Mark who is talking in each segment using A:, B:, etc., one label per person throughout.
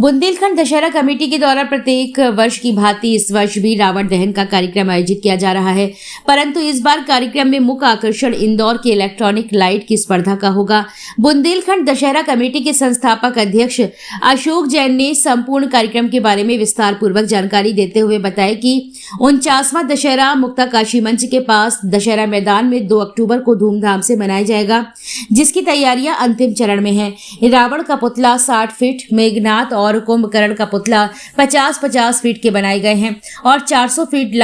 A: Bundelkhand Dussehra committee के द्वारा प्रत्येक वर्ष की भांति इस वर्ष भी रावण दहन का कार्यक्रम आयोजित किया जा रहा है, परंतु इस बार कार्यक्रम में मुख्य आकर्षण इंदौर के इलेक्ट्रॉनिक लाइट की स्पर्धा का होगा। बुंदेलखंड दशहरा कमेटी के संस्थापक अध्यक्ष अशोक जैन ने संपूर्ण कार्यक्रम के बारे में विस्तार पूर्वक जानकारी देते हुए बताया कि 49वां दशहरा मुक्ताकाशी मंच के पास दशहरा मैदान में 2 अक्टूबर को धूमधाम से मनाया जाएगा, जिसकी तैयारियां अंतिम चरण में है। रावण का पुतला 60 फीट, मेघनाथ और कुंभकर्ण का पुतला 50-50 फीट के बनाए गए हैं और 400 फीट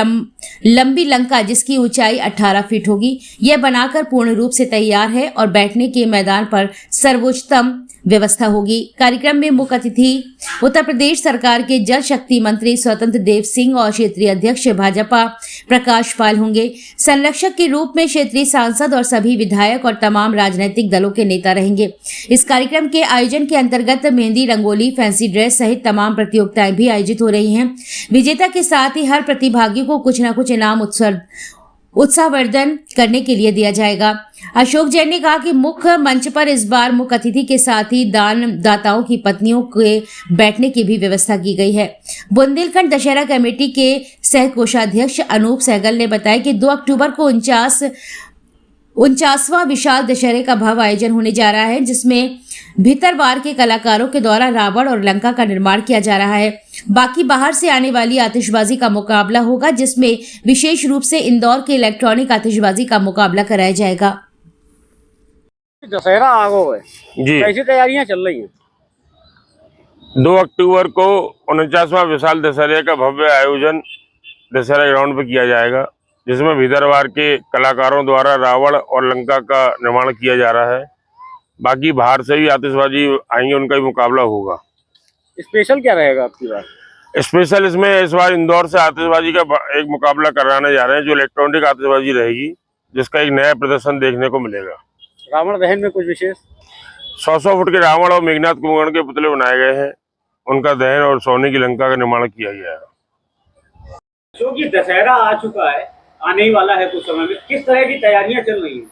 A: लंबी लंका जिसकी ऊंचाई 18 फीट होगी, यह बनाकर पूर्ण रूप से तैयार है और बैठने के मैदान पर सर्वोच्चतम व्यवस्था होगी। कार्यक्रम में मुख्य अतिथि उत्तर प्रदेश सरकार के जल शक्ति मंत्री स्वतंत्र देव सिंह और क्षेत्रीय अध्यक्ष भाजपा प्रकाश पाल होंगे। संरक्षक के रूप में क्षेत्रीय सांसद और सभी विधायक और तमाम राजनीतिक दलों के नेता रहेंगे। इस कार्यक्रम के आयोजन के अंतर्गत मेहंदी, रंगोली, फैंसी ड्रेस सहित तमाम प्रतियोगिताएं भी आयोजित हो रही हैं। विजेता के साथ ही हर प्रतिभागी को कुछ न कुछ इनाम उत्साहवर्धन करने के लिए दिया जाएगा। अशोक जैन ने कहा कि मुख्य मंच पर इस बार मुख्य अतिथि के साथ ही दाताओं की पत्नियों के बैठने की भी व्यवस्था की गई है। बुंदेलखंड दशहरा कमेटी के सह कोषाध्यक्ष अनूप सहगल ने बताया कि 2 अक्टूबर को 49वां विशाल दशहरे का भव्य आयोजन होने जा रहा है, जिसमें भीतरवार के कलाकारों के द्वारा रावण और लंका का निर्माण किया जा रहा है। बाकी बाहर से आने वाली आतिशबाजी का मुकाबला होगा, जिसमें विशेष रूप से इंदौर के इलेक्ट्रॉनिक आतिशबाजी का मुकाबला कराया जाएगा।
B: दशहरा आ गया है जी, कैसी तैयारियां चल रही हैं?
C: 2 अक्टूबर को 49वां विशाल दशहरे का भव्य आयोजन दशहरा ग्राउंड पर किया जाएगा, जिसमें भीतरवार के कलाकारों द्वारा रावण और लंका का निर्माण किया जा रहा है। बाकी बाहर से भी आतिशबाजी आएंगे, उनका भी मुकाबला होगा।
B: स्पेशल क्या रहेगा आपकी बार?
C: स्पेशल इसमें इस बार इंदौर से आतिशबाजी का एक मुकाबला कराने जा रहे हैं, जो इलेक्ट्रॉनिक आतिशबाजी रहेगी, जिसका एक नया प्रदर्शन देखने को मिलेगा।
B: रावण दहन में कुछ विशेष?
C: 100 फुट के रावण और मेघनाथ कुंभकर्ण के पुतले बनाए गए हैं, उनका दहन और सोने की लंका का निर्माण किया गया है।
B: क्योंकि दशहरा आ चुका है, आने ही वाला है कुछ समय में, किस तरह की तैयारियां चल रही हैं?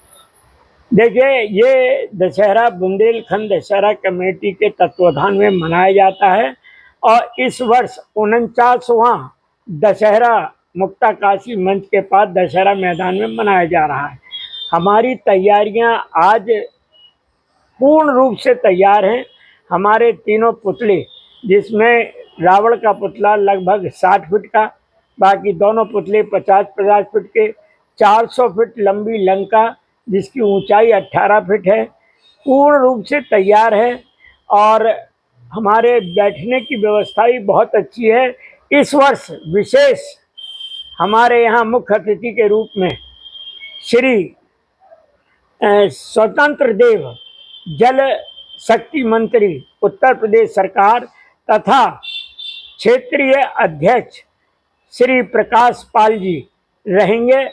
D: देखिए, ये दशहरा बुंदेलखंड दशहरा कमेटी के तत्वाधान में मनाया जाता है और इस वर्ष 49वां दशहरा मुक्ताकाशी मंच के पास दशहरा मैदान में मनाया जा रहा है। हमारी तैयारियां आज पूर्ण रूप से तैयार हैं। हमारे तीनों पुतले, जिसमें रावण का पुतला लगभग 60 फीट का, बाकी दोनों पुतले 50-50 फीट के, 400 फीट लंबी लंका जिसकी ऊंचाई 18 फीट है, पूर्ण रूप से तैयार है और हमारे बैठने की व्यवस्था भी बहुत अच्छी है। इस वर्ष विशेष हमारे यहाँ मुख्य अतिथि के रूप में श्री स्वतंत्र देव जल शक्ति मंत्री उत्तर प्रदेश सरकार तथा क्षेत्रीय अध्यक्ष श्री प्रकाश पाल जी रहेंगे।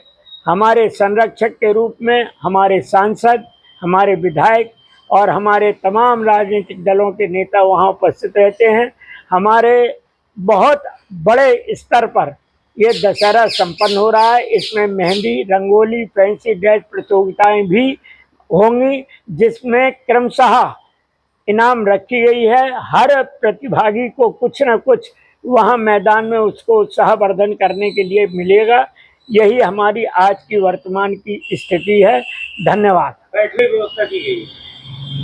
D: हमारे संरक्षक के रूप में हमारे सांसद, हमारे विधायक और हमारे तमाम राजनीतिक दलों के नेता वहां उपस्थित रहते हैं। हमारे बहुत बड़े स्तर पर ये दशहरा संपन्न हो रहा है। इसमें मेहंदी, रंगोली, फैंसी ड्रेस प्रतियोगिताएं भी होंगी, जिसमें क्रमशः इनाम रखी गई है। हर प्रतिभागी को कुछ न कुछ वहां मैदान में उसको उत्साहवर्धन करने के लिए मिलेगा। यही हमारी आज की वर्तमान की स्थिति है। धन्यवाद।
B: बैठने की व्यवस्था की गई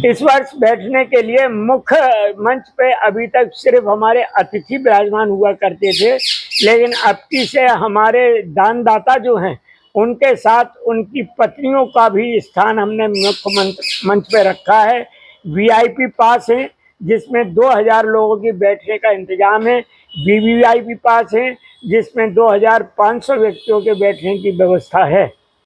D: इस वर्ष बैठने के लिए मुख्य मंच पे अभी तक सिर्फ हमारे अतिथि विराजमान हुआ करते थे, लेकिन अब की से हमारे दानदाता जो हैं उनके साथ उनकी पत्नियों का भी स्थान हमने मुख्य मंच पे रखा है। वीआईपी पास है, जिसमें 2000 लोगों की बैठने का इंतजाम है। वीवीआईपी पास है, जिसमें 2500 व्यक्तियों के बैठने की व्यवस्था है।